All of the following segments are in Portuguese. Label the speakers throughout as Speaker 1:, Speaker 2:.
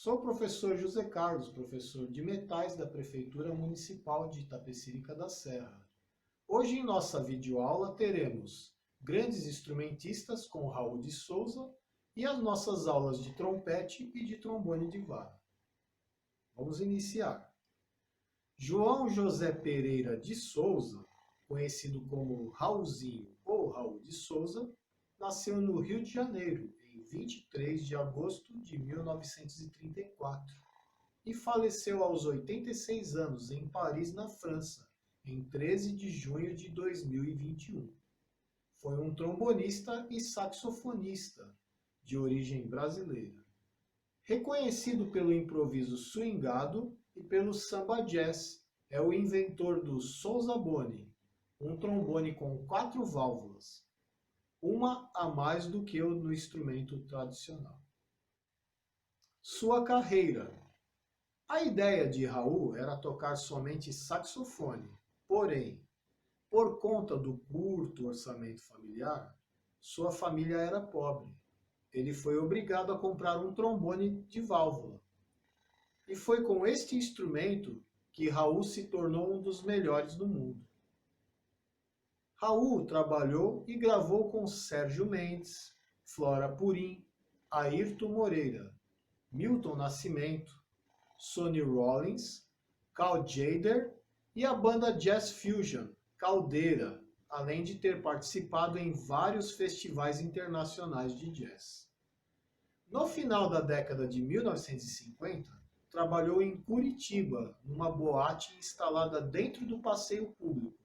Speaker 1: Sou o professor José Carlos, professor de metais da Prefeitura Municipal de Itapecerica da Serra. Hoje em nossa videoaula teremos grandes instrumentistas com Raul de Souza e as nossas aulas de trompete e de trombone de vara. Vamos iniciar. João José Pereira de Souza, conhecido como Raulzinho ou Raul de Souza, nasceu no Rio de Janeiro, em 23 de agosto de 1934, e faleceu aos 86 anos em Paris, na França, em 13 de junho de 2021. Foi um trombonista e saxofonista de origem brasileira. Reconhecido pelo improviso swingado e pelo samba jazz, é o inventor do sousabone, um trombone com 4 válvulas, uma a mais do que no instrumento tradicional. Sua carreira. A ideia de Raul era tocar somente saxofone, porém, por conta do curto orçamento familiar, sua família era pobre. Ele foi obrigado a comprar um trombone de válvula. E foi com este instrumento que Raul se tornou um dos melhores do mundo. Raul trabalhou e gravou com Sérgio Mendes, Flora Purim, Airton Moreira, Milton Nascimento, Sonny Rollins, Cal Tjader e a banda Jazz Fusion, Caldeira, além de ter participado em vários festivais internacionais de jazz. No final da década de 1950, trabalhou em Curitiba, numa boate instalada dentro do passeio público,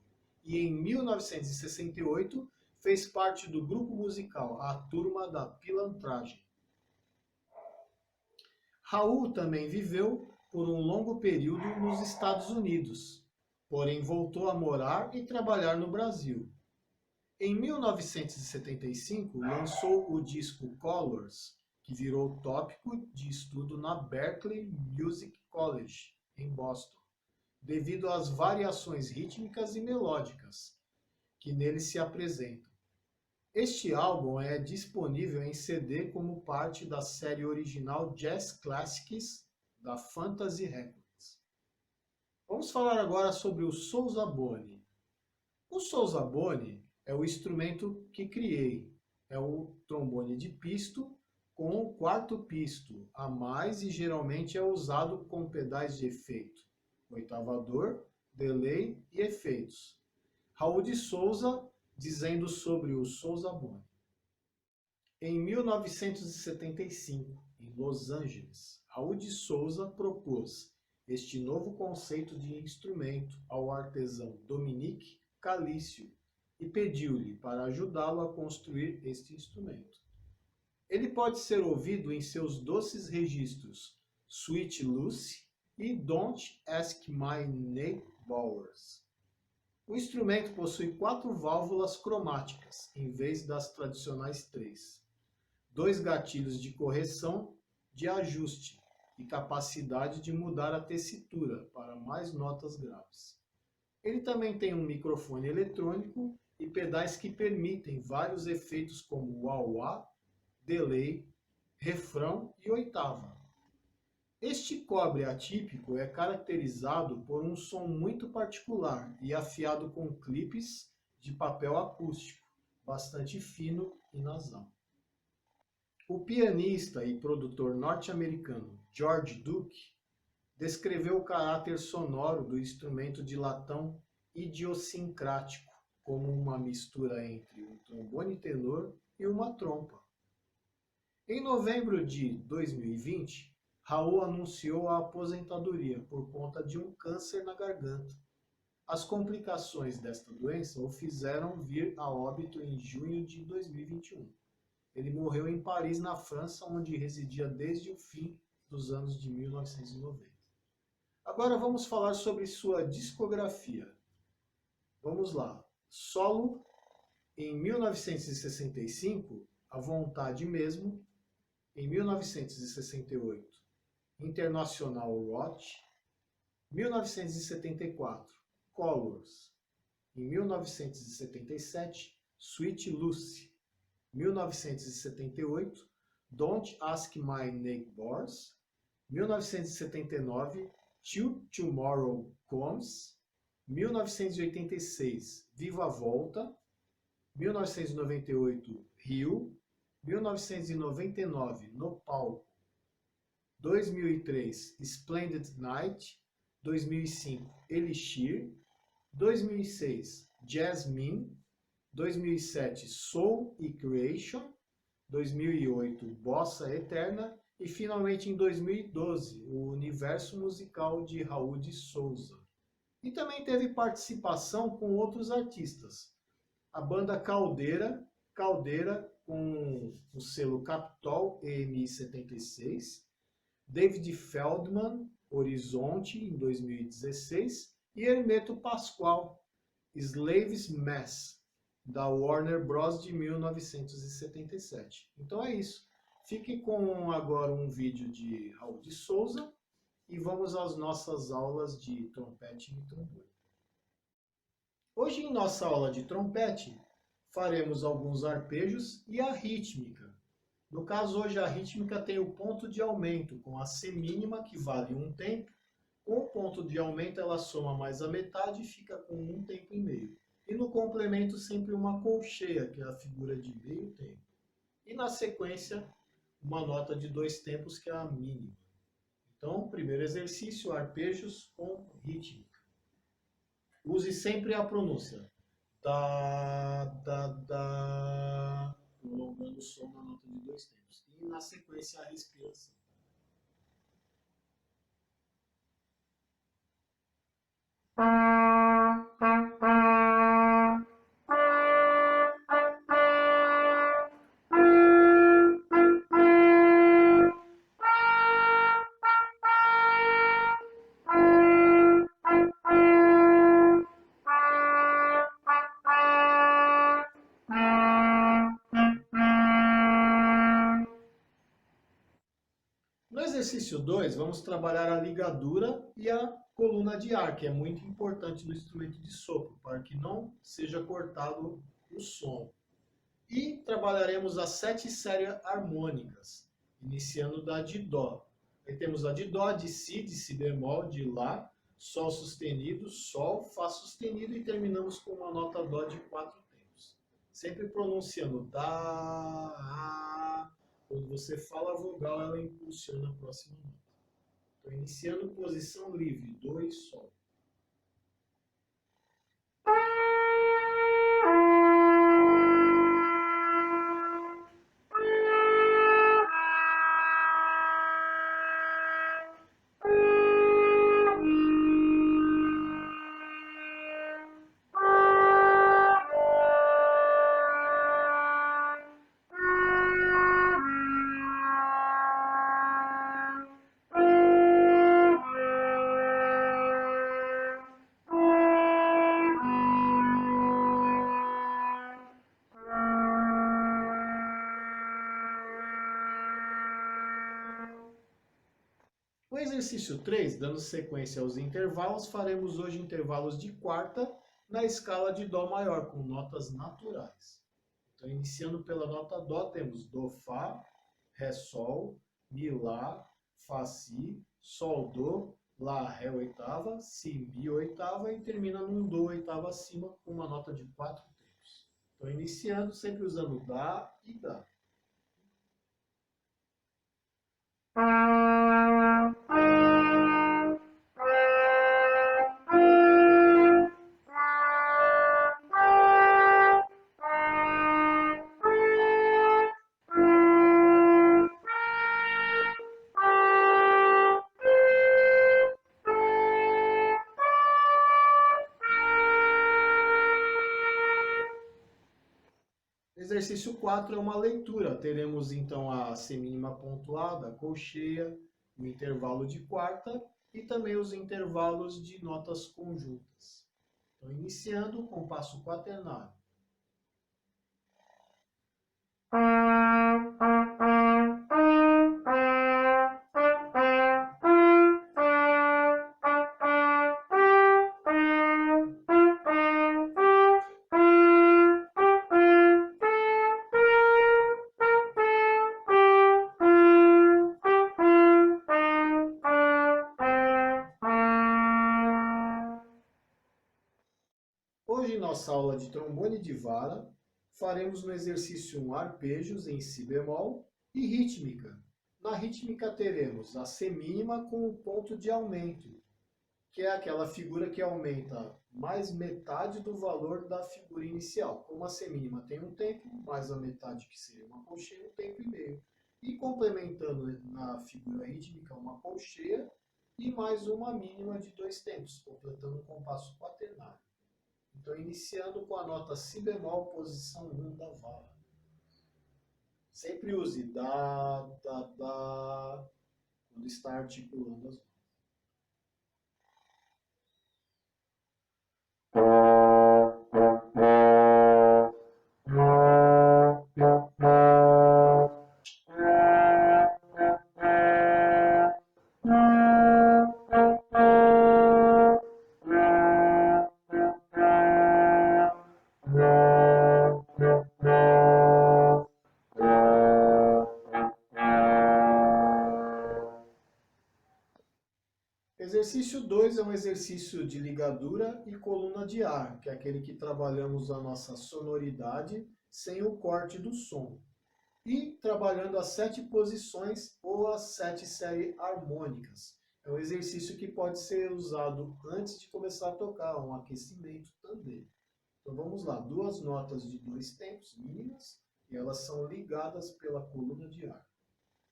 Speaker 1: e em 1968 fez parte do grupo musical A Turma da Pilantragem. Raul também viveu por um longo período nos Estados Unidos, porém voltou a morar e trabalhar no Brasil. Em 1975 lançou o disco Colors, que virou tópico de estudo na Berklee Music College, em Boston, devido às variações rítmicas e melódicas que nele se apresentam. Este álbum é disponível em CD como parte da série original Jazz Classics da Fantasy Records. Vamos falar agora sobre o sousabone. O sousabone é o instrumento que criei. É o trombone de pisto com o quarto pisto a mais e geralmente é usado com pedais de efeito, oitavador, delay e efeitos. Raul de Souza dizendo sobre o sousabone. Em 1975, em Los Angeles, Raul de Souza propôs este novo conceito de instrumento ao artesão Dominique Calício e pediu-lhe para ajudá-lo a construir este instrumento. Ele pode ser ouvido em seus doces registros Sweet Lucy e Don't Ask My Neighbors. O instrumento possui 4 válvulas cromáticas, em vez das tradicionais 3, 2 gatilhos de correção de ajuste e capacidade de mudar a tessitura para mais notas graves. Ele também tem um microfone eletrônico e pedais que permitem vários efeitos como wah-wah, delay, refrão e oitava. Este cobre atípico é caracterizado por um som muito particular e afiado com clipes de papel acústico, bastante fino e nasal. O pianista e produtor norte-americano George Duke descreveu o caráter sonoro do instrumento de latão idiosincrático como uma mistura entre um trombone tenor e uma trompa. Em novembro de 2020, Raul anunciou a aposentadoria por conta de um câncer na garganta. As complicações desta doença o fizeram vir a óbito em junho de 2021. Ele morreu em Paris, na França, onde residia desde o fim dos anos de 1990. Agora vamos falar sobre sua discografia. Vamos lá. Solo, em 1965, A Vontade Mesmo, em 1968. International Rock, 1974, Colors, em 1977, Sweet Lucy, 1978, Don't Ask My Neighbors, 1979, Till Tomorrow Comes, 1986, Viva a Volta, 1998, Rio, 1999, No Palco, 2003, Splendid Night, 2005, Elixir, 2006, Jasmine, 2007, Soul e Creation, 2008, Bossa Eterna e finalmente em 2012, o universo musical de Raul de Souza. E também teve participação com outros artistas. A banda Caldeira com o selo Capitol EMI 76, David Feldman, Horizonte, em 2016, e Hermeto Pascoal, Slaves Mass, da Warner Bros. De 1977. Então é isso. Fique com agora um vídeo de Raul de Souza e vamos às nossas aulas de trompete e trombone. Hoje, em nossa aula de trompete, faremos alguns arpejos e a rítmica. No caso, hoje a rítmica tem o ponto de aumento, com a semínima, que vale um tempo. Com o ponto de aumento, ela soma mais a metade e fica com um tempo e meio. E no complemento, sempre uma colcheia, que é a figura de meio tempo. E na sequência, uma nota de 2 tempos, que é a mínima. Então, primeiro exercício, arpejos com rítmica. Use sempre a pronúncia. Da, da, da, prolongando o som na nota de 2 tempos. E na sequência, a respiração. No exercício 2, vamos trabalhar a ligadura e a coluna de ar, que é muito importante no instrumento de sopro, para que não seja cortado o som. E trabalharemos as 7 séries harmônicas, iniciando da de Dó. Aí temos a de Dó, de Si bemol, de Lá, Sol sustenido, Sol, Fá sustenido e terminamos com uma nota Dó de 4 tempos. Sempre pronunciando Da, A. Quando você fala a vogal, ela impulsiona a próxima nota. Então, iniciando posição livre, Dó e Sol. No exercício 3, dando sequência aos intervalos, faremos hoje intervalos de quarta na escala de Dó maior, com notas naturais. Então, iniciando pela nota Dó, temos Dó, Fá, Ré, Sol, Mi, Lá, Fá, Si, Sol, Dó, Lá, Ré oitava, Si, Mi oitava e termina num Dó oitava acima com uma nota de 4 tempos. Então, iniciando sempre usando Dá e Dá. Exercício 4 é uma leitura. Teremos então a semínima pontuada, a colcheia, o intervalo de quarta e também os intervalos de notas conjuntas. Então, iniciando o compasso quaternário. Hoje, em nossa aula de trombone de vara, faremos no exercício 1 arpejos em si bemol e rítmica. Na rítmica teremos a semínima com o ponto de aumento, que é aquela figura que aumenta mais metade do valor da figura inicial. Como a semínima tem um tempo, mais a metade que seria uma colcheia, um tempo e meio. E complementando na figura rítmica uma colcheia e mais uma mínima de 2 tempos, completando um compasso quaternário. Então, iniciando com a nota si bemol, posição 1 da vara. Sempre use dá, dá, dá, quando está articulando as mãos. Exercício 2 é um exercício de ligadura e coluna de ar, que é aquele que trabalhamos a nossa sonoridade sem o corte do som. E trabalhando as 7 posições ou as 7 séries harmônicas. É um exercício que pode ser usado antes de começar a tocar, um aquecimento também. Então vamos lá, 2 notas de 2 tempos mínimas, e elas são ligadas pela coluna de ar.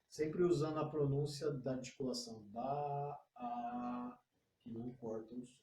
Speaker 1: Sempre usando a pronúncia da articulação da, a, que não corta o som.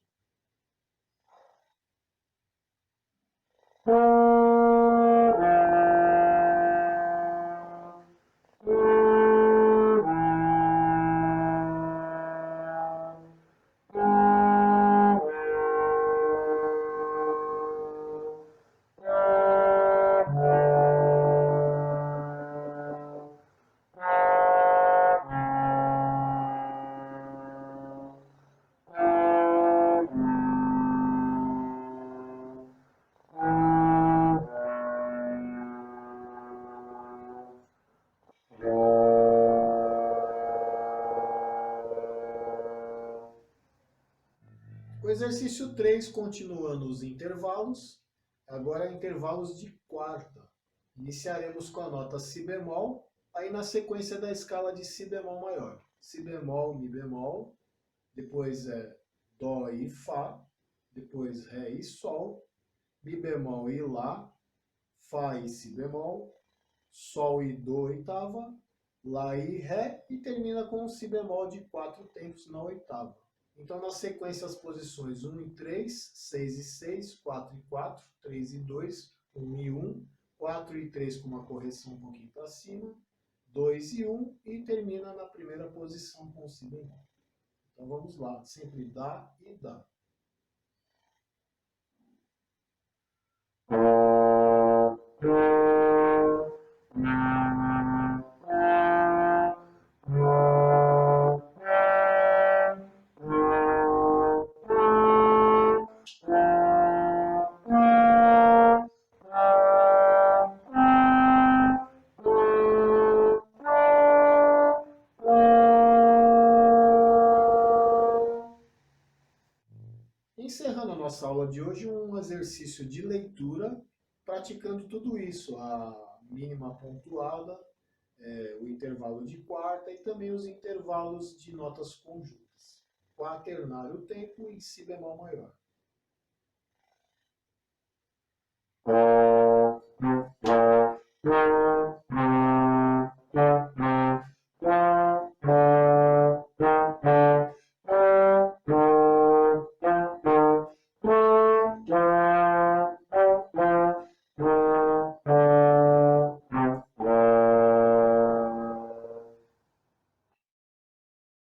Speaker 1: O exercício 3, continuando os intervalos, agora intervalos de quarta. Iniciaremos com a nota si bemol, aí na sequência da escala de si bemol maior. Si bemol, mi bemol, depois é dó e fá, depois ré e sol, mi bemol e lá, fá e si bemol, sol e dó oitava, lá e ré, e termina com um si bemol de 4 tempos na oitava. Então, na sequência, as posições 1 e 3, 6 e 6, 4 e 4, 3 e 2, 1 e 1, 4 e 3 com uma correção um pouquinho para cima, 2 e 1, e termina na primeira posição com o si bemol. Então, vamos lá, sempre dá e dá. Encerrando a nossa aula de hoje, um exercício de leitura, praticando tudo isso, a mínima pontuada, o intervalo de quarta e também os intervalos de notas conjuntas. Quaternário tempo em si bemol maior.